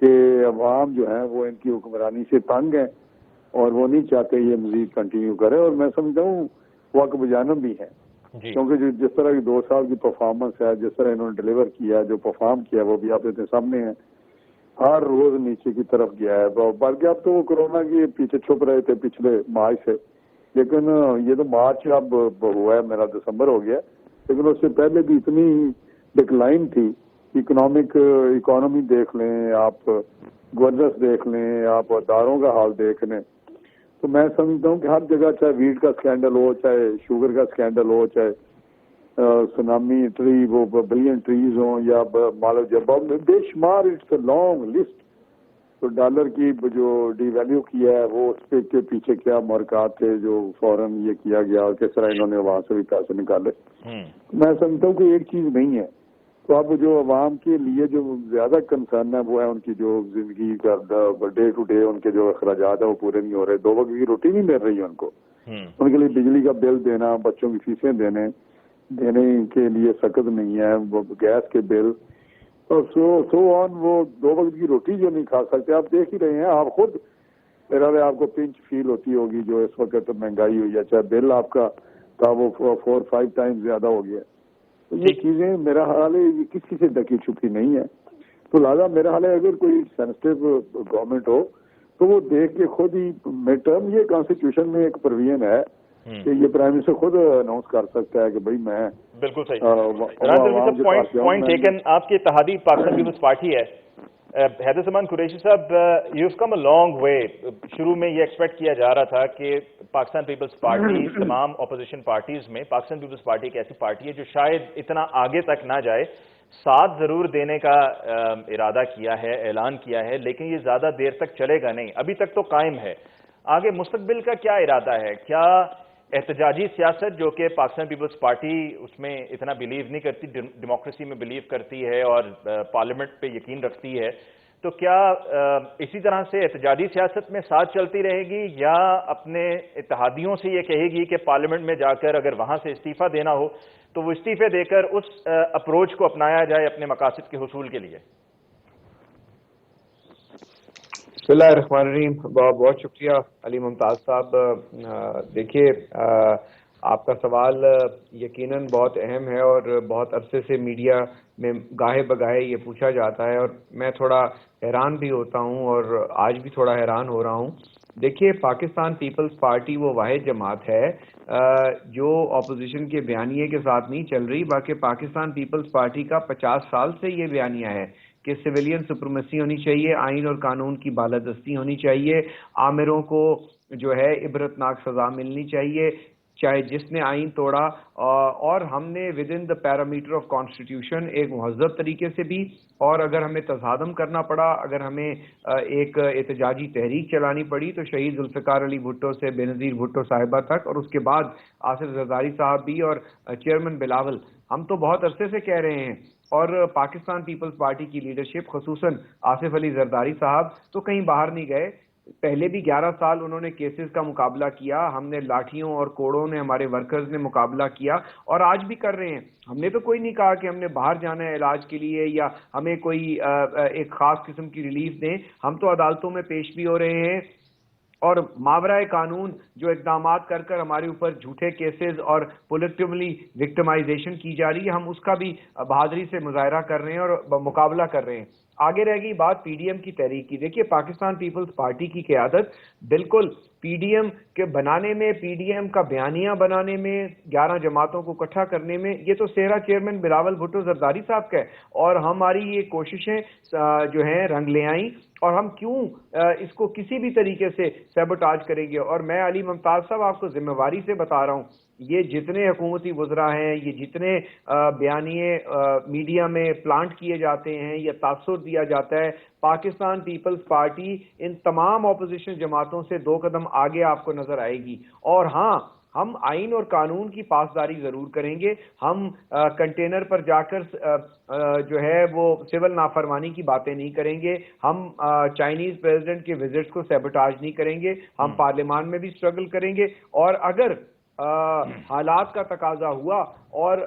کہ عوام جو ہے وہ ان کی حکمرانی سے تنگ ہیں اور وہ نہیں چاہتے یہ مزید کنٹینیو کرے. اور میں سمجھتا ہوں وقت بجانب بھی ہے, کیونکہ جس طرح کی 2 سال کی پرفارمنس ہے, جس طرح انہوں نے ڈلیور کیا, جو پرفارم کیا, وہ بھی آپ کے سامنے ہے. ہر روز نیچے کی طرف گیا ہے, بلکہ اب تو وہ کورونا کے پیچھے چھپ رہے تھے پچھلے مارچ سے, لیکن یہ تو مارچ اب ہوا ہے, میرا دسمبر ہو گیا, لیکن اس سے پہلے بھی اتنی ڈکلائن تھی. اکانومی دیکھ لیں آپ, گورننس دیکھ لیں آپ, اداروں کا حال دیکھ لیں, تو میں سمجھتا ہوں کہ ہر جگہ چاہے ویٹ کا اسکینڈل ہو, چاہے شوگر کا اسکینڈل ہو, چاہے سونامی ٹری وہ بلین ٹریز ہوں یا مالو جب بے شمار, اٹس اے لانگ لسٹ. تو ڈالر کی جو ڈی ویلیو کیا ہے وہ اس پہ کے پیچھے کیا مرکات تھے جو فوراً یہ کیا گیا اور کس طرح انہوں نے وہاں سے بھی پیسے نکالے. میں سمجھتا ہوں کہ ایک چیز نہیں ہے. تو اب جو عوام کے لیے جو زیادہ کنسرن ہے وہ ہے ان کی جو زندگی کا ڈے ٹو ڈے ان کے جو اخراجات ہیں وہ پورے نہیں ہو رہے. 2 وقت کی روٹی نہیں مل رہی ہے ان کو, ان کے لیے بجلی کا بل دینا, بچوں کی فیسیں دینے کے لیے سخت نہیں ہے, گیس کے بل اور سو آن, وہ 2 وقت کی روٹی جو نہیں کھا سکتے. آپ دیکھ ہی رہے ہیں, آپ خود میرا آپ کو پنچ فیل ہوتی ہوگی جو اس وقت مہنگائی ہوئی ہے, چاہے بل آپ کا تھا وہ 4-5 ٹائم زیادہ ہو گیا. تو یہ چیزیں میرا حال ہے یہ کسی سے ڈکی چھپی نہیں ہے. تو لہٰذا میرا حال ہے اگر کوئی سینسٹیو گورنمنٹ ہو تو وہ دیکھ کے خود ہی مڈ ٹرم, یہ کانسٹیٹیوشن میں ایک پروویژن ہے کہ یہ پرائم منسٹر خود اناؤنس کر سکتا ہے کہ بھائی میں بالکل صحیح پوائنٹ ٹیکن. آپ کی اتحادی پاکستان پیپلز پارٹی ہے. حیدر سلمان قریشی صاحب, you have come a long way. شروع میں یہ ایکسپیکٹ کیا جا رہا تھا کہ پاکستان پیپلز پارٹی تمام اپوزیشن پارٹیز میں پاکستان پیپلز پارٹی ایک ایسی پارٹی ہے جو شاید اتنا آگے تک نہ جائے. ساتھ ضرور دینے کا ارادہ کیا ہے, اعلان کیا ہے, لیکن یہ زیادہ دیر تک چلے گا نہیں. ابھی تک تو قائم ہے. آگے مستقبل کا کیا ارادہ ہے؟ کیا احتجاجی سیاست جو کہ پاکستان پیپلز پارٹی اس میں اتنا بلیو نہیں کرتی, ڈیموکریسی میں بلیو کرتی ہے اور پارلیمنٹ پہ یقین رکھتی ہے, تو کیا اسی طرح سے احتجاجی سیاست میں ساتھ چلتی رہے گی یا اپنے اتحادیوں سے یہ کہے گی کہ پارلیمنٹ میں جا کر اگر وہاں سے استعفیٰ دینا ہو تو وہ استعفے دے کر اس اپروچ کو اپنایا جائے اپنے مقاصد کے حصول کے لیے؟ بسم اللہ الرحمن الرحیم. بہت بہت شکریہ علی ممتاز صاحب. دیکھیے, آپ کا سوال یقیناً بہت اہم ہے اور بہت عرصے سے میڈیا میں گاہے بگاہے یہ پوچھا جاتا ہے اور میں تھوڑا حیران بھی ہوتا ہوں اور آج بھی تھوڑا حیران ہو رہا ہوں. دیکھیے, پاکستان پیپلز پارٹی وہ واحد جماعت ہے جو اپوزیشن کے بیانیے کے ساتھ نہیں چل رہی, بلکہ پاکستان پیپلز پارٹی کا 50 سال سے یہ بیانیہ ہے کہ سویلین سپرمیسی ہونی چاہیے, آئین اور قانون کی بالادستی ہونی چاہیے, آمروں کو جو ہے عبرتناک سزا ملنی چاہیے چاہے جس نے آئین توڑا, اور ہم نے with in the parameter of constitution ایک مہذب طریقے سے بھی, اور اگر ہمیں تصادم کرنا پڑا, اگر ہمیں ایک احتجاجی تحریک چلانی پڑی تو شہید ذوالفقار علی بھٹو سے بے نظیر بھٹو صاحبہ تک, اور اس کے بعد آصف زرداری صاحب بھی اور چیئرمین بلاول, ہم تو بہت عرصے سے کہہ رہے ہیں. اور پاکستان پیپلز پارٹی کی لیڈرشپ خصوصاً آصف علی زرداری صاحب تو کہیں باہر نہیں گئے. پہلے بھی 11 سال انہوں نے کیسز کا مقابلہ کیا, ہم نے لاٹھیوں اور کوڑوں نے, ہمارے ورکرز نے مقابلہ کیا اور آج بھی کر رہے ہیں. ہم نے تو کوئی نہیں کہا کہ ہم نے باہر جانا ہے علاج کے لیے یا ہمیں کوئی ایک خاص قسم کی ریلیف دیں. ہم تو عدالتوں میں پیش بھی ہو رہے ہیں اور ماورائے قانون جو اقدامات کر کر ہمارے اوپر جھوٹے کیسز اور پولیٹیکلی وکٹمائزیشن کی جا رہی ہے, ہم اس کا بھی بہادری سے مظاہرہ کر رہے ہیں اور مقابلہ کر رہے ہیں. آگے رہ گئی بات پی ڈی ایم کی تحریک کی. دیکھیے, پاکستان پیپلز پارٹی کی قیادت بالکل پی ڈی ایم کے بنانے میں, پی ڈی ایم کا بیانیہ بنانے میں, 11 جماعتوں کو اکٹھا کرنے میں, یہ تو صحرا چیئرمین بلاول بھٹو زرداری صاحب کا ہے, اور ہماری یہ کوششیں جو ہیں رنگ لے آئیں, اور ہم کیوں اس کو کسی بھی طریقے سے سیبوٹاج کریں گے. اور میں علی ممتاز صاحب آپ کو ذمہ داری سے بتا رہا ہوں, یہ جتنے حکومتی وزراء ہیں, یہ جتنے بیانیے میڈیا میں پلانٹ کیے جاتے ہیں یا تاثر دیا جاتا ہے, پاکستان پیپلز پارٹی ان تمام اپوزیشن جماعتوں سے 2 قدم آگے آپ کو نظر آئے گی. اور ہاں, ہم آئین اور قانون کی پاسداری ضرور کریں گے. ہم کنٹینر پر جا کر جو ہے وہ سول نافرمانی کی باتیں نہیں کریں گے. ہم چائنیز پریزیڈنٹ کے وزٹس کو سیبوٹاج نہیں کریں گے. ہم پارلیمان میں بھی سٹرگل کریں گے, اور اگر حالات کا تقاضا ہوا اور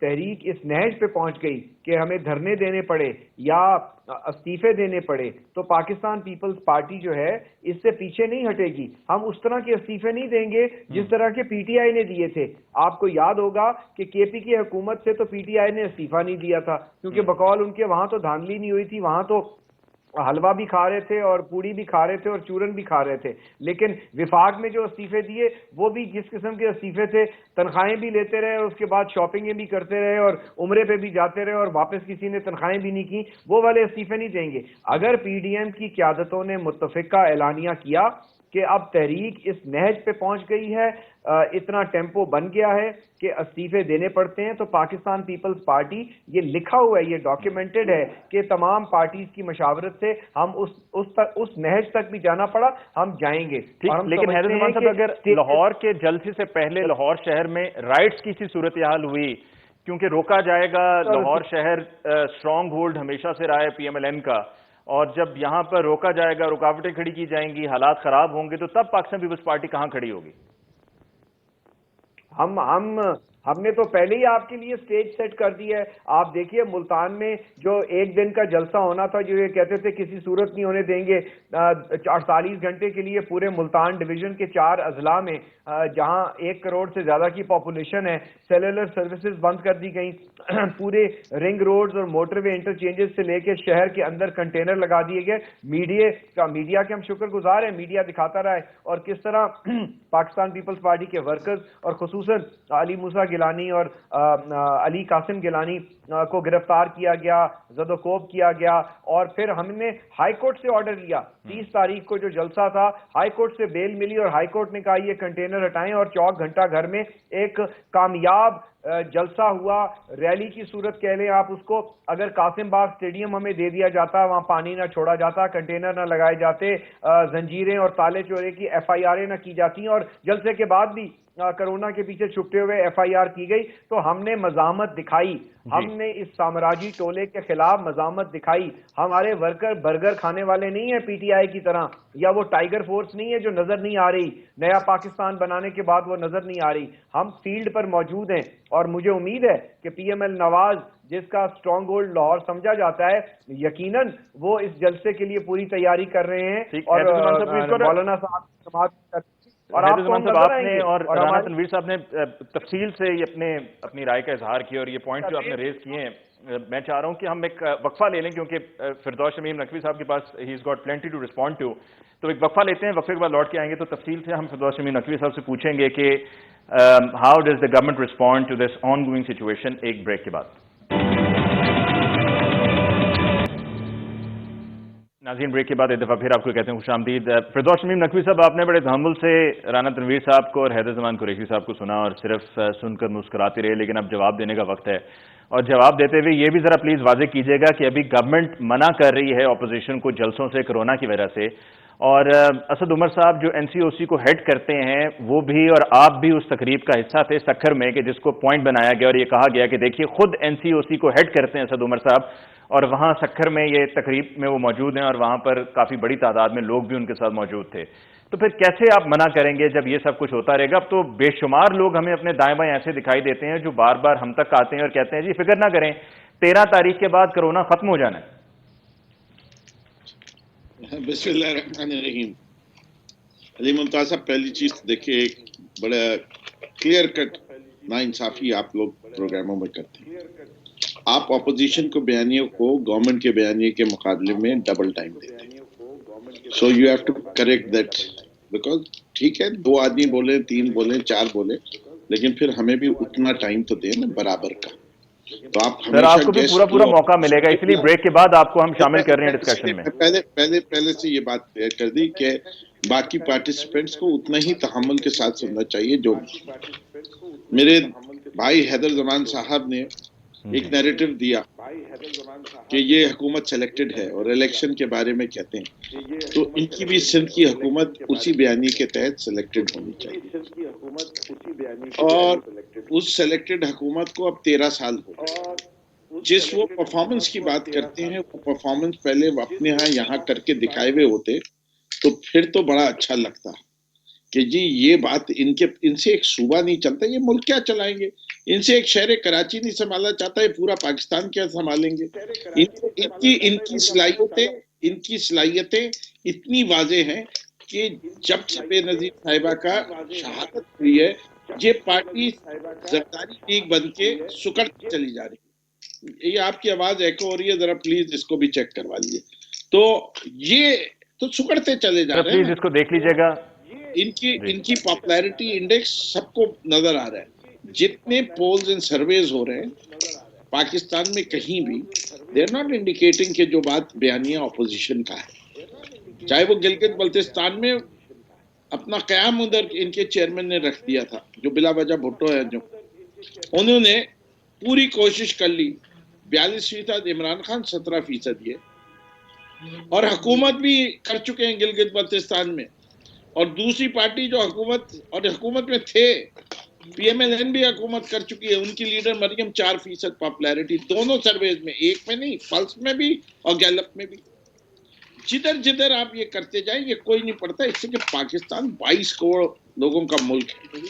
تحریک اس نہج پہ پہنچ گئی کہ ہمیں دھرنے دینے پڑے یا استعفے دینے پڑے، تو پاکستان پیپلز پارٹی جو ہے اس سے پیچھے نہیں ہٹے گی. ہم اس طرح کے استعفے نہیں دیں گے جس طرح کے پی ٹی آئی نے دیے تھے. آپ کو یاد ہوگا کہ کے پی کی حکومت سے تو پی ٹی آئی نے استعفا نہیں دیا تھا، کیونکہ بقول ان کے وہاں تو دھاندلی نہیں ہوئی تھی، وہاں تو حلوہ بھی کھا رہے تھے اور پوڑی بھی کھا رہے تھے اور چورن بھی کھا رہے تھے. لیکن وفاق میں جو استعفے دیے وہ بھی جس قسم کے استعفے تھے، تنخواہیں بھی لیتے رہے اور اس کے بعد شاپنگیں بھی کرتے رہے اور عمرے پہ بھی جاتے رہے اور واپس کسی نے تنخواہیں بھی نہیں کی، وہ والے استعفے نہیں دیں گے. اگر پی ڈی ایم کی قیادتوں نے متفقہ اعلانیہ کیا کہ اب تحریک اس نہج پہ پہنچ گئی ہے، اتنا ٹیمپو بن گیا ہے کہ استعفے دینے پڑتے ہیں، تو پاکستان پیپلز پارٹی، یہ لکھا ہوا ہے، یہ ڈاکیومنٹڈ ہے کہ تمام پارٹیز کی مشاورت سے ہم اس نہج تک بھی جانا پڑا، ہم جائیں گے. لیکن حیدر زمان صاحب اگر لاہور کے جلسے سے پہلے لاہور شہر میں رائٹس کی سی صورتحال ہوئی، کیونکہ روکا جائے گا، لاہور شہر اسٹرانگ ہولڈ ہمیشہ سے رہا ہے پی ایم ایل این کا، اور جب یہاں پر روکا جائے گا، رکاوٹیں کھڑی کی جائیں گی، حالات خراب ہوں گے، تو تب پاکستان پیپلز پارٹی کہاں کھڑی ہوگی؟ ہم نے تو پہلے ہی آپ کے لیے سٹیج سیٹ کر دی ہے. آپ دیکھیے ملتان میں جو ایک دن کا جلسہ ہونا تھا، جو یہ کہتے تھے کسی صورت نہیں ہونے دیں گے، 48 گھنٹے کے لیے پورے ملتان ڈویژن کے 4 اضلاع میں جہاں 1 کروڑ سے زیادہ کی پاپولیشن ہے، سیلولر سروسز بند کر دی گئیں. پورے رنگ روڈز اور موٹر وے انٹرچینجز سے لے کے شہر کے اندر کنٹینر لگا دیے گئے. میڈیا کے ہم شکر گزار ہیں، میڈیا دکھاتا رہا ہے اور کس طرح پاکستان پیپلز پارٹی کے ورکرز اور خصوصاً علی موسیٰ گیلانی اور علی قاسم گیلانی کو گرفتار کیا گیا، زد و کوب کیا گیا. اور پھر ہم نے ہائی کورٹ سے آرڈر لیا، 30 تاریخ کو جو جلسہ تھا، ہائی کورٹ سے بیل ملی اور ہائی کورٹ نے کہا یہ کنٹینر ہٹائیں، اور چوک گھنٹہ گھر میں ایک کامیاب جلسہ ہوا، ریلی کی صورت کہہ لیں آپ اس کو. اگر قاسم باغ اسٹیڈیم ہمیں دے دیا جاتا، وہاں پانی نہ چھوڑا جاتا، کنٹینر نہ لگائے جاتے، زنجیریں اور تالے چورے کی ایف آئی آریں نہ کی جاتی، اور جلسے کے بعد بھی کرونا کے پیچھے چھپتے ہوئے ایف آئی آر کی گئی، تو ہم نے مزاحمت دکھائی. ہم نے اس سامراجی ٹولے کے خلاف مزاحمت دکھائی. ہمارے ورکر برگر کھانے والے نہیں ہیں پی ٹی آئی کی طرح، یا وہ ٹائیگر فورس نہیں ہے جو نظر نہیں آ رہی، نیا پاکستان بنانے کے بعد وہ نظر نہیں آ رہی. ہم فیلڈ پر موجود ہیں، اور مجھے امید ہے کہ پی ایم ایل نواز، جس کا اسٹرانگ ہولڈ لاہور سمجھا جاتا ہے، یقیناً وہ اس جلسے کے لیے پوری تیاری کر رہے ہیں. اور مولانا صاحب اور آپ اور رانا تنویر صاحب نے تفصیل سے اپنی رائے کا اظہار کیا، اور یہ پوائنٹ جو آپ نے ریز کیے ہیں، میں چاہ رہا ہوں کہ ہم ایک وقفہ لے لیں، کیونکہ فردوس شمیم نقوی صاحب کے پاس ہی has got plenty to respond to. تو ایک وقفہ لیتے ہیں، وقفے کے بعد لوٹ کے آئیں گے تو تفصیل سے ہم فردوس شمیم نقوی صاحب سے پوچھیں گے کہ how does the government respond to this ongoing situation. ایک بریک کے بعد. ناظرین، بریک کے بعد ایک دفعہ پھر آپ کو کہتے ہیں خوش آمدید. فردوس شمیم نقوی صاحب، آپ نے بڑے تحمل سے رانا تنویر صاحب کو اور حیدر زمان قریشی صاحب کو سنا اور صرف سن کر مسکراتے رہے، لیکن اب جواب دینے کا وقت ہے. اور جواب دیتے ہوئے یہ بھی ذرا پلیز واضح کیجیے گا کہ ابھی گورنمنٹ منع کر رہی ہے اپوزیشن کو جلسوں سے کورونا کی وجہ سے، اور اسد عمر صاحب جو این سی او سی کو ہیڈ کرتے ہیں وہ بھی اور آپ بھی اس تقریب کا حصہ تھے سکھر میں، کہ جس کو پوائنٹ بنایا گیا اور یہ کہا گیا کہ دیکھیے خود این سی او سی کو ہیڈ کرتے ہیں اسد عمر صاحب، اور وہاں سکھر میں یہ تقریب میں وہ موجود ہیں اور وہاں پر کافی بڑی تعداد میں لوگ بھی ان کے ساتھ موجود تھے. تو پھر کیسے آپ منع کریں گے جب یہ سب کچھ ہوتا رہے گا؟ اب تو بے شمار لوگ ہمیں اپنے دائیں بائیں ایسے دکھائی دیتے ہیں جو بار بار ہم تک آتے ہیں اور کہتے ہیں جی فکر نہ کریں، 13 تاریخ کے بعد کرونا ختم ہو جانا ہے. بسم اللہ الرحمن الرحیم. علی ممتاز صاحب، پہلی چیز دیکھیے، ایک بڑا کلیئر کٹ ناانصافی آپ لوگ پروگراموں میں کرتے ہیں. آپ اپوزیشن کو بیانیوں کو گورنمنٹ کے بیانیے کے مقابلے میں ڈبل ٹائم دیتے ہیں. So you have to correct that, because ٹھیک ہے 2 آدمی بولے، 3 بولے، 4 بولے، لیکن پھر ہمیں بھی اتنا ٹائم تو دیں نا برابر کا. تو آپ کو بھی پورا موقع ملے گا، اس لیے بریک کے بعد آپ کو ہم شامل کر رہے ہیں ڈسکشن میں. پہلے سے یہ بات کلیئر کر دی کہ باقی پارٹیسپینٹس کو اتنا ہی تحمل کے ساتھ سننا چاہیے. جو میرے بھائی حیدر زمان صاحب نے ایک نیریٹو دیا کہ یہ حکومت سلیکٹڈ ہے اور الیکشن کے بارے میں کہتے ہیں، تو ان کی بھی سندھ کی حکومت اسی بیانی کے تحت سلیکٹڈ ہونی چاہیے. اور اس سلیکٹڈ حکومت کو اب 13 سال ہو گئے. جس وہ پرفارمنس کی بات کرتے ہیں، وہ پرفارمنس پہلے اپنے یہاں کر کے دکھائے ہوئے ہوتے تو پھر تو بڑا اچھا لگتا کہ جی یہ بات ان سے ایک صوبہ نہیں چلتا، یہ ملک کیا چلائیں گے، ان سے ایک شہر کراچی نہیں سنبھالا چاہتا ہے، پورا پاکستان کیا سنبھالیں گے. ان کی صلاحیتیں اتنی واضح ہیں کہ جب سے بے نظیر صاحبہ کا شہادت ہوئی ہے یہ پارٹی زرداری لیگ بن کے سکڑتی چلی جا رہی ہے. یہ آپ کی آواز ایکو ہو رہی ہے، ذرا پلیز اس کو بھی چیک کروا لیجیے. تو یہ تو سکڑتے چلے جا رہے ہیں. پلیز اس کو دیکھ لیجیے گا. ان کی پاپولیرٹی انڈیکس سب کو نظر آ رہا ہے. جتنے پولز اینڈ سرویز ہو رہے ہیں پاکستان میں کہیں بھی دے آر ناٹ انڈیکیٹنگ کہ جو بات بیانیہ اپوزیشن کا ہے، چاہے وہ گلگت بلتستان میں اپنا قیام ادھر ان کے چیئرمین نے رکھ دیا تھا جو بلا وجہ بھٹو ہے، جو انہوں نے پوری کوشش کر لی. 42% عمران خان، 17% یہ، اور حکومت بھی کر چکے ہیں گلگت بلتستان میں. اور دوسری پارٹی جو حکومت میں تھے، پی ایم ایل این بھی حکومت کر چکی ہے، ان کی لیڈر مریم 4% پاپولیرٹی دونوں سرویز میں، ایک میں نہیں، پلس میں بھی اور گیلپ میں بھی. جدھر آپ یہ کرتے جائیں یہ کوئی نہیں پڑتا. اس سے کہ پاکستان 22 کروڑ لوگوں کا ملک ہے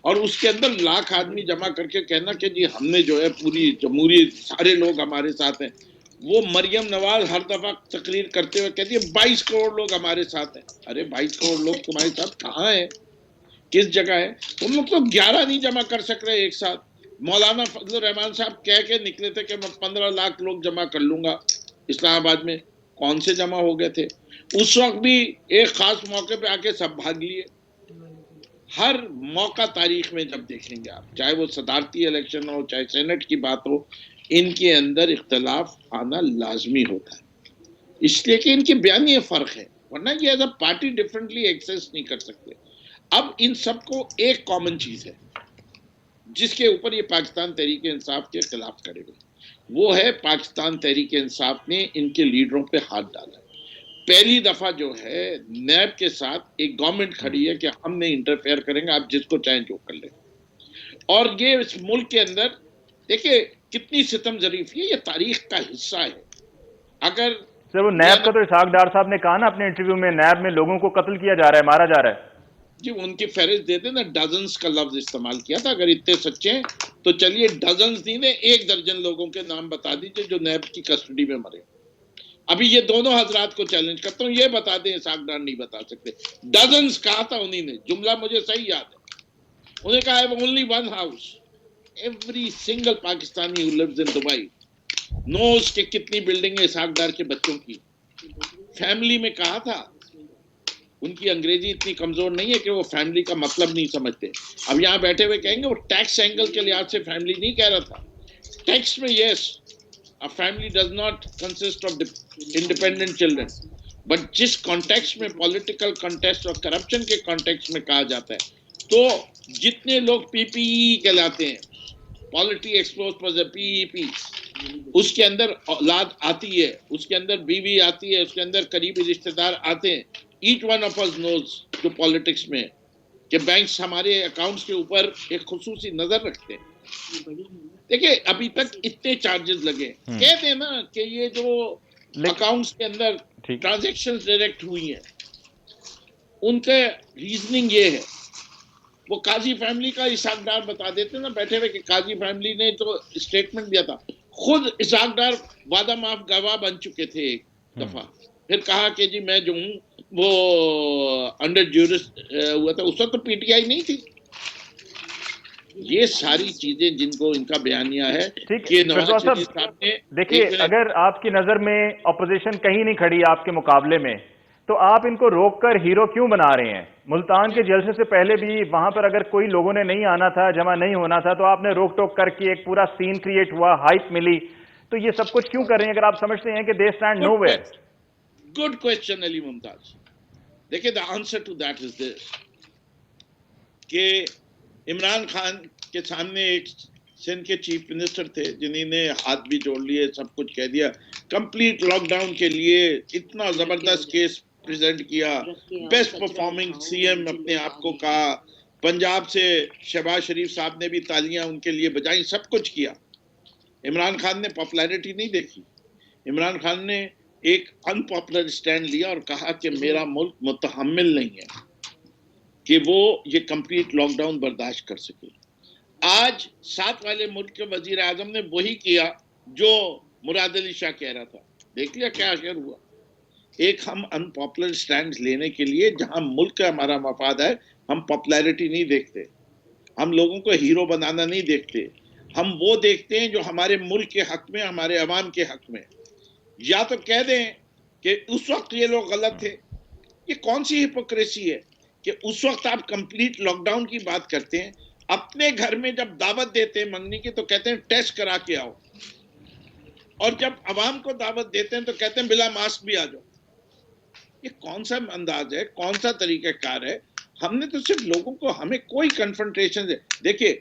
اور اس کے اندر لاکھ آدمی جمع کر کے کہنا کہ جی ہم نے جو ہے پوری جمہوریت سارے لوگ ہمارے ساتھ ہیں. وہ مریم نواز ہر دفعہ تقریر کرتے ہوئے کہتی ہے 22 کروڑ لوگ ہمارے ساتھ ہیں. ارے 22 کروڑ لوگ تمہارے ساتھ کہاں ہیں، کس جگہ ہے؟ تم لوگ تو 11 نہیں جمع کر سک رہے ایک ساتھ. مولانا فضل الرحمان صاحب کہہ کے نکلے تھے کہ میں 15 لاکھ لوگ جمع کر لوں گا اسلام آباد میں. کون سے جمع ہو گئے تھے؟ اس وقت بھی ایک خاص موقع پہ آ کے سب بھاگ لیے. ہر موقع تاریخ میں جب دیکھیں گے آپ، چاہے وہ صدارتی الیکشن ہو چاہے سینٹ کی بات ہو، ان کے اندر اختلاف آنا لازمی ہوتا ہے، اس لیے کہ ان کے بیانیے فرق ہے، ورنہ یہ as a party differently access نہیں کر سکتے. اب ان سب کو ایک کامن چیز ہے جس کے اوپر یہ پاکستان تحریک انصاف کے خلاف کرے گا، وہ ہے پاکستان تحریک انصاف نے ان کے لیڈروں پہ ہاتھ ڈالا ہے. پہلی دفعہ جو ہے نیب کے ساتھ ایک گورنمنٹ کھڑی ہے کہ ہم نے انٹرفیئر کریں گے، آپ جس کو چاہیں جو کر لیں. اور یہ اس ملک کے اندر دیکھیں کتنی ستم ظریف ہے، یہ تاریخ کا حصہ ہے. اگر سر وہ نیب کا تو اسحاق ڈار صاحب نے کہا نا اپنے انٹرویو میں، نیب میں لوگوں کو قتل کیا جا رہا ہے، مارا جا رہا ہے. جی ان کی فہرست دے دیں نا، ڈزنز کا لفظ استعمال کیا تھا. اگر اتنے سچے ہیں تو چلیے ڈزنز نہیں دیں، 1 درجن لوگوں کے نام بتا دیجئے جو نیب کی کسٹڈی میں مرے. ابھی یہ دونوں حضرات کو چیلنج کرتا ہوں، یہ بتا دیں اسحاق ڈار نہیں بتا سکتے. ڈزنز کہا تھا انہی نے، جملہ مجھے صحیح یاد ہے. انہیں کہا ہے only one house. Every single Pakistani who lives in Dubai knows کہ کتنی بلڈنگ ہے اسحاق ڈار کے بچوں کی. فیملی میں کہا تھا. ان کی انگریزی اتنی کمزور نہیں ہے کہ وہ فیملی کا مطلب نہیں سمجھتے. اب یہاں بیٹھے ہوئے کہیں گے وہ ٹیکس اینگل کے لحاظ سے فیملی نہیں کہہ رہا تھا. ٹیکس میں یس، a family does not consist of independent children, but جس کانٹیکس میں پولیٹیکل کانٹیکس اور کرپشن کے کانٹیکس میں کہا جاتا ہے، تو جتنے لوگ پی پی ای کہلاتے ہیں، پالیٹی ایکسپوز پر پی ای پی، اس کے اندر اولاد آتی ہے، اس کے اندر بیوی آتی ہے، اس کے اندر قریبی رشتہ دار آتے ہیں. Each one of us knows جو پالیٹکس میں کہ بینکس ہمارے اکاؤنٹس کے اوپر ایک خصوصی نظر رکھتے ہیں. دیکھیں ابھی تک اتنے چارجز لگے، کہہ دیں نا کہ یہ جو اکاؤنٹس کے اندر ٹرانزیکشن ڈائریکٹ ہوئی ہیں ان کا ریزننگ یہ ہے. وہ قاضی فیملی کا اسحاق ڈار بتا دیتے نا بیٹھے ہوئے کہ قاضی فیملی نے تو اسٹیٹمنٹ دیا تھا. خود اسحاق ڈار وعدہ معاف گواہ بن چکے تھے ایک دفعہ، پھر کہا کہ جی میں جو ہوں وہ انڈر جیورس ہوا تھا. اس وقت تو پی ٹی آئی نہیں تھی. یہ ساری چیزیں جن کو ان کا بیانیہ ہے کہ نواز شریف صاحب نے. دیکھیے اگر آپ کی نظر میں اپوزیشن کہیں نہیں کھڑی آپ کے مقابلے میں، تو آپ ان کو روک کر ہیرو کیوں بنا رہے ہیں؟ ملتان کے جلسے سے پہلے بھی وہاں پر اگر کوئی لوگوں نے نہیں آنا تھا، جمع نہیں ہونا تھا، تو آپ نے روک ٹوک کر کے ایک پورا سین کریٹ ہوا، ہائپ ملی. تو یہ سب کچھ کیوں کر رہے ہیں اگر آپ سمجھتے ہیں کہ they stand nowhere? Good question Ali Mumtaz. دیکھیں the answer to that is this کہ عمران خان کے سامنے ایک سندھ کے چیف منسٹر تھے جنہیں نے ہاتھ بھی جوڑ لیے، سب کچھ کہہ دیا، کمپلیٹ لاک ڈاؤن کے لیے اتنا زبردست کیس پریزنٹ کیا، بیسٹ پرفارمنگ سی ایم اپنے آپ کو کہا. پنجاب سے شہباز شریف صاحب نے بھی تالیاں ان کے لیے بجائیں، سب کچھ کیا. عمران خان نے پاپولیرٹی نہیں دیکھی. عمران خان نے ایک ان پاپولر اسٹینڈ لیا اور کہا کہ میرا ملک متحمل نہیں ہے. کہ وہ یہ کمپلیٹ لاک ڈاؤن برداشت کر سکے. آج ساتھ والے ملک کے وزیر اعظم نے وہی کیا جو مراد علی شاہ کہہ رہا تھا. دیکھ لیا کیا آخر ہوا. ایک ہم ان پاپولر سٹینڈز لینے کے لیے جہاں ملک کا ہمارا مفاد ہے, ہم پاپولیرٹی نہیں دیکھتے, ہم لوگوں کو ہیرو بنانا نہیں دیکھتے, ہم وہ دیکھتے ہیں جو ہمارے ملک کے حق میں, ہمارے عوام کے حق میں. یا تو کہہ دیں کہ اس وقت یہ لوگ غلط تھے. یہ کون سی ہپوکریسی ہے کہ اس وقت آپ کمپلیٹ لاک ڈاؤن کی بات کرتے ہیں, اپنے گھر میں جب دعوت دیتے ہیں منگنی کی تو کہتے ہیں ٹیسٹ کرا کے آؤ, اور جب عوام کو دعوت دیتے ہیں تو کہتے ہیں بلا ماسک بھی آ جاؤ. یہ کون سا انداز ہے, کون سا طریقہ کار ہے؟ ہم نے تو صرف لوگوں کو, ہمیں کوئی کنفرنٹیشن ہے. دیکھیے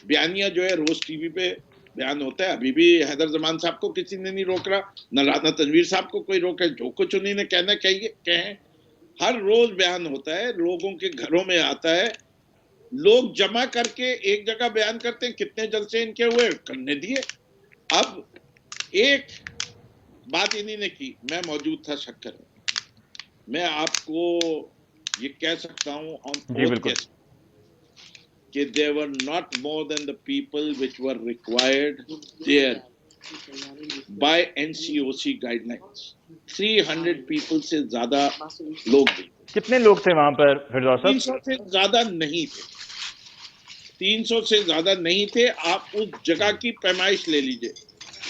بیانیہ جو ہے روز ٹی وی پہ بیان ہوتا ہے, ابھی بھی حیدر زمان صاحب کو کسی نے نہیں روک رہا, نہ رانا تنویر صاحب کو کوئی روکے, جو کچھ انہیں نے کہنا کہیں. ہر روز بیان ہوتا ہے, لوگوں کے گھروں میں آتا ہے, لوگ جمع کر کے ایک جگہ بیان کرتے ہیں. کتنے جلسے ان کے ہوئے, کرنے دیے. اب ایک بات انہی نے کی, میں موجود تھا شکر میں, میں آپ کو یہ کہہ سکتا ہوں جی بالکل کہ they were not more than the people which were required there by NCOC guidelines. 300 people سے زیادہ لوگ تھے. کتنے لوگ تھے وہاں پر فردوس صاحب؟ 300 سے زیادہ نہیں تھے, 300 سے زیادہ نہیں تھے. آپ اس جگہ کی پیمائش لے لیجئے,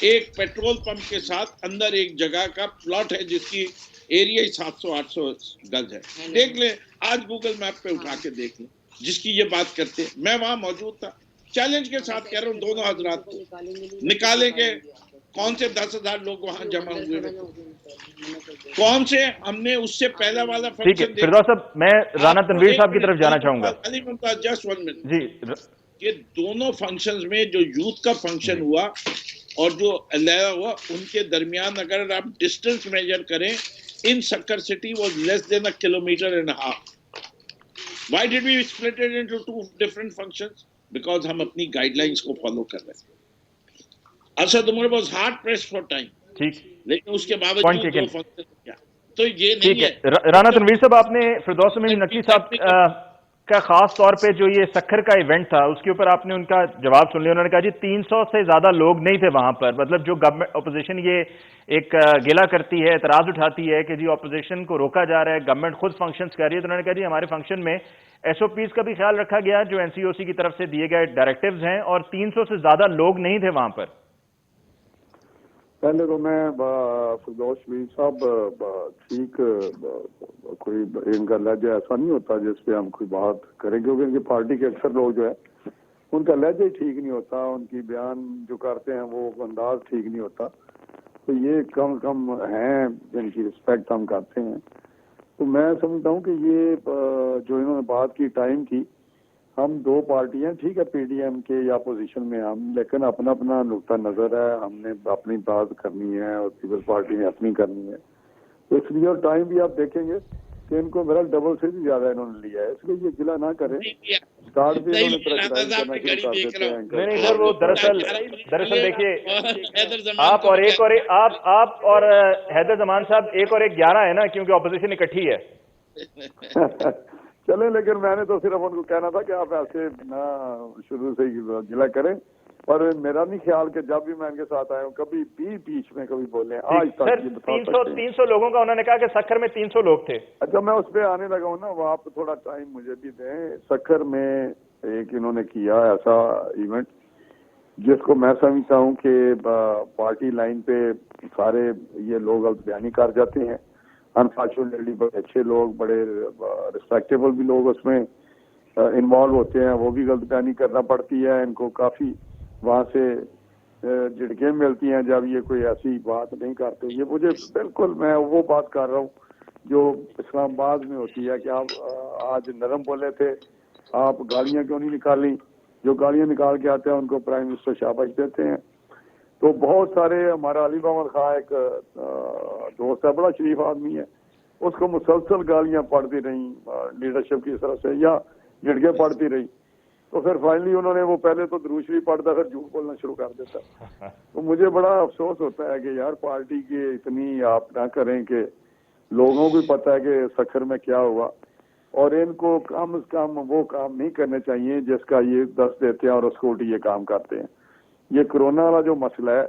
ایک پیٹرول پمپ کے ساتھ اندر ایک جگہ کا پلاٹ ہے جس کی ایریا 700-800 گز ہے. دیکھ لیں, آج گوگل میپ پہ اٹھا کے دیکھ لیں, جس کی یہ بات کرتے ہیں. میں وہاں موجود تھا. چیلنج کے ساتھ کہہ رہا ہوں دونوں حضرات کو نکالیں گے. کون سے 10,000 لوگ وہاں جمع ہوئے تھے, کون سے ہم نے اس سے پہلا والا ٹھیک ہے فنکشن فردوس صاحب, میں رانا تنویر صاحب کی طرف جانا چاہوں گا. علی ممتاز جسٹ 1 منٹ. جی کہ دونوں فنکشنز میں جو یوتھ کا فنکشن ہوا اور جو علیحدہ ہوا, ان کے درمیان اگر آپ ڈسٹنس میجر کریں, in Sakkar city was less than 1.5 kilometers. Why did we split it into 2 different functions? Because ہم اپنی گائیڈ لائنس کو فالو کر رہے تھے. Asad Umar was hard pressed for time. ٹھیک, لیکن اس کے باوجود 2 فنکشن کیا, تو یہ ٹھیک نہیں ہے. رانا تنویر صاحب, آپ نے فردوس امین نقوی صاحب کا خاص طور پہ جو یہ سکھر کا ایونٹ تھا اس کے اوپر آپ نے ان کا جواب سن لیا. انہوں نے کہا جی 300 سے زیادہ لوگ نہیں تھے وہاں پر. مطلب جو گورنمنٹ اپوزیشن یہ ایک گلہ کرتی ہے, اعتراض اٹھاتی ہے کہ جی اپوزیشن کو روکا جا رہا ہے, گورنمنٹ خود فنکشنز کر رہی ہے, تو انہوں نے کہا جی ہمارے فنکشن میں ایس او پیز کا بھی خیال رکھا گیا جو این سی او سی کی طرف سے دیے گئے ڈائریکٹیوز ہیں, اور 300 سے زیادہ لوگ نہیں تھے وہاں پر. پہلے تو میں فردوس شبیر صاحب ٹھیک, کوئی ان کا لہجہ ایسا نہیں ہوتا جس پہ ہم کوئی بات کریں, کیونکہ ان کی پارٹی کے اکثر لوگ جو ہے ان کا لہجہ ہی ٹھیک نہیں ہوتا, ان کی بیان جو کرتے ہیں وہ انداز ٹھیک نہیں ہوتا. تو یہ کم کم ہیں جن کی رسپیکٹ ہم کرتے ہیں. تو میں سمجھتا ہوں کہ یہ جو انہوں نے بات کی ٹائم کی, ہم 2 پارٹیاں, ٹھیک ہے پی ڈی ایم کے یا اپوزیشن میں ہم, لیکن اپنا اپنا نقطہ نظر ہے, ہم نے اپنی بات کرنی ہے اور پیپلز پارٹی نے اپنی کرنی ہے. تو اس لیے اور ٹائم بھی آپ دیکھیں گے کہ ان کو میرا ڈبل سے بھی زیادہ انہوں نے لیا ہے, اس لیے یہ گلا نہ کریں. اسٹارٹ بھی انہوں نے پریشرائز کرنا شروع کر دیتے ہیں. نہیں سر, وہ دراصل دیکھیے آپ اور حیدر زمان صاحب 1 اور 1 11 ہے نا, کیونکہ اپوزیشن اکٹھی ہے. چلے, لیکن میں نے تو صرف ان کو کہنا تھا کہ آپ ایسے نہ شروع سے ہی گلا کریں, اور میرا نہیں خیال کہ جب بھی میں ان کے ساتھ آیا ہوں کبھی بھی بیچ میں کبھی بولے. آج تک 300 لوگوں کا انہوں نے کہا کہ سکھر میں 300 لوگ تھے. اچھا, میں اس پہ آنے لگا ہوں نا, وہ آپ تھوڑا ٹائم مجھے بھی دیں. سکھر میں ایک انہوں نے کیا ایسا ایونٹ جس کو میں سمجھتا ہوں کہ پارٹی لائن پہ سارے یہ لوگ غلط بیانی کر جاتے ہیں. انفارچونیٹلی بڑے اچھے لوگ, بڑے ریسپیکٹیبل بھی لوگ اس میں انوالو ہوتے ہیں, وہ بھی غلط بیانی کرنا پڑتی ہے. ان کو کافی وہاں سے جھڑکیں ملتی ہیں جب یہ کوئی ایسی بات نہیں کرتے. یہ مجھے بالکل, میں وہ بات کر رہا ہوں جو اسلام آباد میں ہوتی ہے کہ آپ آج نرم بولے تھے, آپ گالیاں کیوں نہیں نکالیں, جو گالیاں نکال کے آتے ہیں ان کو پرائم منسٹر شاباش دیتے ہیں. تو بہت سارے, ہمارا علی محمد خان ایک دوست ہے, بڑا شریف آدمی ہے, اس کو مسلسل گالیاں پڑتی رہیں لیڈرشپ کی طرف سے یا جھڑکیں پڑتی رہی. تو پھر فائنلی انہوں نے, وہ پہلے تو درود شریف پڑھتا پھر جھوٹ بولنا شروع کر دیتا. تو مجھے بڑا افسوس ہوتا ہے کہ یار پارٹی کی اتنی آپ نہ کریں کہ لوگوں کو پتہ ہے کہ سکھر میں کیا ہوا. اور ان کو کم از کم وہ کام نہیں کرنے چاہیے جس کا یہ دست دیتے ہیں اور اس کو الٹی یہ کام کرتے ہیں. یہ کرونا والا جو مسئلہ ہے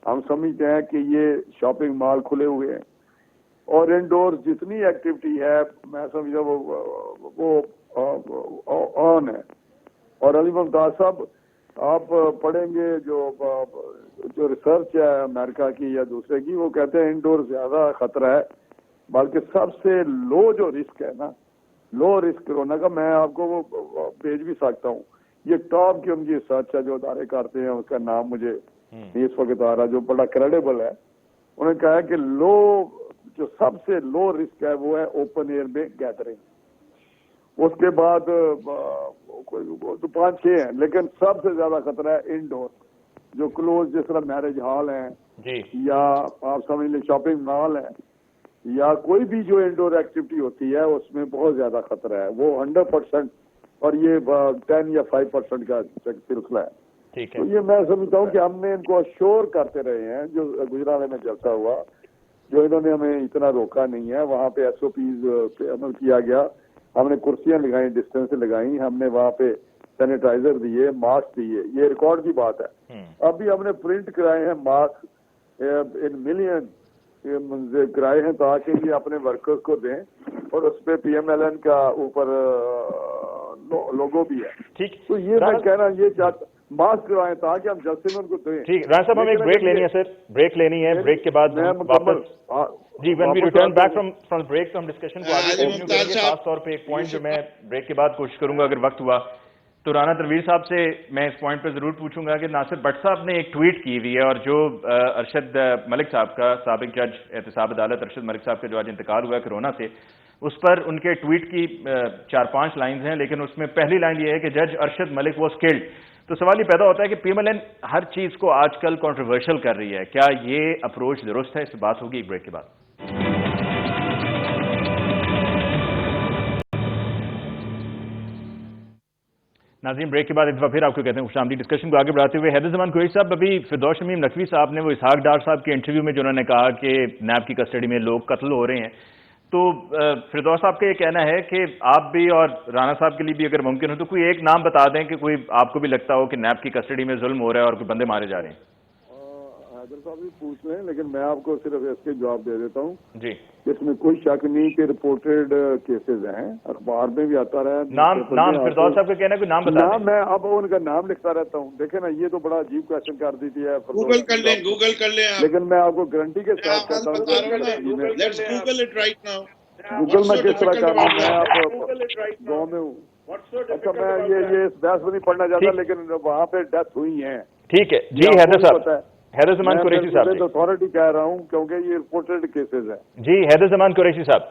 ہم سمجھتے ہیں کہ یہ شاپنگ مال کھلے ہوئے ہیں اور انڈور جتنی ایکٹیویٹی ہے میں سمجھتا وہ آن ہے. اور علی ممتاز صاحب آپ پڑھیں گے جو ریسرچ ہے امریکہ کی یا دوسرے کی, وہ کہتے ہیں انڈور زیادہ خطرہ ہے, بلکہ سب سے لو جو رسک ہے نا, لو رسک کرونا کا, میں آپ کو وہ بھیج بھی سکتا ہوں. یہ ٹاپ کی ان کی ریسرچ ہے جو ادارے کرتے ہیں, اس کا نام مجھے اس وقت آ رہا, جو بڑا کریڈیبل ہے. انہوں نے کہا ہے کہ جو سب سے لو رسک ہے وہ ہے اوپن ایئر میں گیدرنگ. اس کے بعد 5-6 ہیں, لیکن سب سے زیادہ خطرہ ہے انڈور جو کلوز, جس طرح میرج ہال ہیں یا آپ سمجھ لیں شاپنگ مال ہے یا کوئی بھی جو انڈور ایکٹیویٹی ہوتی ہے اس میں بہت زیادہ خطرہ ہے. وہ 100% اور یہ 10 یا 5% کا سلسلہ ہے. تو یہ میں سمجھتا ہوں کہ ہم نے ان کو اشور کرتے رہے ہیں. جو گجرالے میں جلسہ ہوا, جو انہوں نے ہمیں اتنا روکا نہیں ہے, وہاں پہ SOPs پہ عمل کیا گیا. ہم نے کرسیاں لگائیں, ڈسٹینس لگائیں, ہم نے وہاں پہ سینیٹائزر دیے, ماسک دیے. یہ ریکارڈ کی بات ہے. اب بھی ہم نے پرنٹ کرائے ہیں ماسک ان ملین کرائے ہیں تاکہ یہ اپنے ورکرز کو دیں, اور اس پہ PMLN کا اوپر لوگو بھی ہے. ٹھیک, تو یہ میں کہنا یہ ماسک کروائیں تاکہ ہم جلسے میں ان کو دیں. ٹھیک رانا صاحب, ہمیں ایک بریک لینی ہے سر, بریک لینی ہے. بریک کے بعد جی when we return back from break تو ہم ڈسکشن کو آگے کنٹینیو کریں گے. خاص طور پہ ایک پوائنٹ جو میں بریک کے بعد کوشش کروں گا اگر وقت ہوا تو رانا تنویر صاحب سے میں اس پوائنٹ پہ ضرور پوچھوں گا کہ ناصر بٹ صاحب نے ایک ٹویٹ کی ہوئی ہے, اور جو ارشد ملک صاحب کا, سابق جج احتساب عدالت ارشد ملک صاحب کا جو آج انتقال ہوا ہے کرونا سے, اس پر ان کے ٹویٹ کی 4-5 لائنز ہیں, لیکن اس میں پہلی لائن یہ ہے کہ جج ارشد ملک واز کلڈ. تو سوال یہ پیدا ہوتا ہے کہ PMLN ہر چیز کو آج کل کنٹروورشل کر رہی ہے, کیا یہ اپروچ درست ہے؟ اس سے بات ہوگی ایک بریک کے بعد. ناظرین, بریک کے بعد ایک دفعہ پھر آپ کو کہتے ہیں خوش آمدید. ڈسکشن کو آگے بڑھاتے ہوئے حیدر زمان قریشی صاحب, ابھی فردوس شمیم نقوی صاحب نے وہ اسحاق ڈار صاحب کے انٹرویو میں جو انہوں نے کہا کہ نیب کی کسٹڈی میں لوگ قتل ہو رہے ہیں, تو فردوس صاحب کا یہ کہنا ہے کہ آپ بھی اور رانا صاحب کے لیے بھی اگر ممکن ہو تو کوئی ایک نام بتا دیں کہ کوئی آپ کو بھی لگتا ہو کہ نیب کی کسٹڈی میں ظلم ہو رہا ہے اور کوئی بندے مارے جا رہے ہیں. حیدر صاحب بھی پوچھ رہے ہیں, لیکن میں آپ کو صرف اس کے جواب دے دیتا ہوں. جی, اس میں کوئی شک نہیں کہ رپورٹڈ کیسز ہیں, اخبار میں بھی آتا رہا. نام فردوس صاحب کا کہنا ہے, کوئی نام بتا دیں. میں اب ان کا نام لکھتا رہتا ہوں. دیکھیں نا, یہ تو بڑا عجیب کوشچن کر دیتی ہے. گوگل کر لیں لیکن میں آپ کو گارنٹی کے ساتھ کہتا ہوں گوگل میں کس طرح کر رہا ہوں. میں آپ گاؤں میں ہوں. اچھا, میں یہ اس بحث میں نہیں پڑھنا چاہتا, لیکن وہاں پہ ڈیتھ ہوئی ہیں. ٹھیک ہے جی. حیدر صاحب, حیدر زمان قریشی صاحب, اتھارٹی کہہ رہا ہوں کیونکہ یہ رپورٹڈ کیسز ہیں. جی حیدر زمان قریشی صاحب.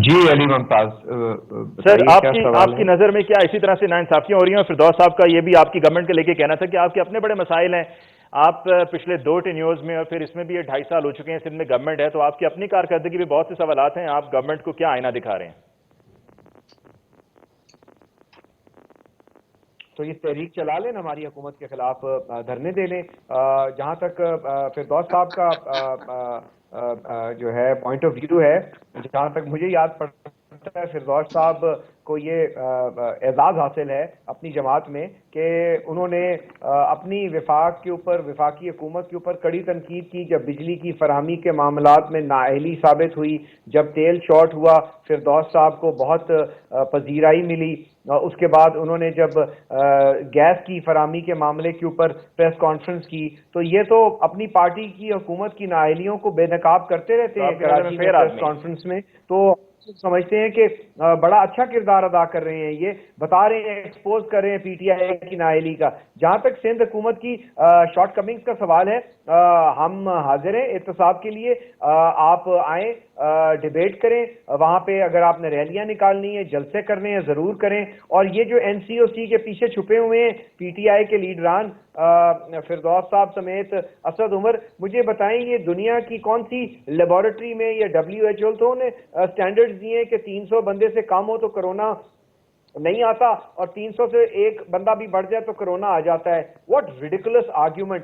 جی علی ممتاز, سر آپ کی نظر میں کیا اسی طرح سے ناانصافیاں ہو رہی ہیں؟ اور فردوس صاحب کا یہ بھی آپ کی گورنمنٹ کے لے کے کہنا تھا کہ آپ کے اپنے بڑے مسائل ہیں. آپ پچھلے 2 ٹینیورز میں اور پھر اس میں بھی یہ 2.5 سال ہو چکے ہیں سندھ میں گورنمنٹ ہے, تو آپ کی اپنی کارکردگی بھی بہت سے سوالات ہیں. آپ گورنمنٹ کو کیا آئینہ دکھا رہے ہیں؟ تو یہ تحریک چلا لیں, ہماری حکومت کے خلاف دھرنے دے لیں. جہاں تک فردوس صاحب کا جو ہے پوائنٹ آف ویو ہے, جہاں تک مجھے یاد پڑتا ہے فردوس صاحب کو یہ اعزاز حاصل ہے اپنی جماعت میں کہ انہوں نے اپنی وفاق کے اوپر, وفاقی حکومت کے اوپر کڑی تنقید کی. جب بجلی کی فراہمی کے معاملات میں نااہلی ثابت ہوئی, جب تیل شارٹ ہوا, فردوس صاحب کو بہت پذیرائی ملی. اس کے بعد انہوں نے جب گیس کی فراہمی کے معاملے کے اوپر پریس کانفرنس کی, تو یہ تو اپنی پارٹی کی حکومت کی نااہلیوں کو بے نقاب کرتے رہتے ہیں کراچی میں پریس کانفرنس میں. تو سمجھتے ہیں کہ بڑا اچھا کردار ادا کر رہے ہیں, یہ بتا رہے ہیں, ایکسپوز کر رہے ہیں PTI کی نااہلی کا. جہاں تک سندھ حکومت کی شارٹ کمنگز کا سوال ہے, ہم حاضر ہیں احتساب کے لیے. آپ آئیں, ڈیبیٹ کریں وہاں پہ. اگر آپ نے ریلیاں نکالنی ہیں, جلسے کرنے ہیں, ضرور کریں. اور یہ جو NCOC کے پیچھے چھپے ہوئے ہیں PTI کے لیڈران فردوس صاحب سمیت اسد عمر, مجھے بتائیں یہ دنیا کی کون سی لیبارٹری میں یا WHO تو نے سٹینڈرڈز دیے ہیں کہ 300 بندے سے کم ہو تو کرونا نہیں آتا, اور 300 سے ایک بندہ بھی بڑھ جائے تو کرونا آ جاتا ہے. What ridiculous argument.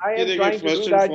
I am trying to do that,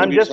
I'm just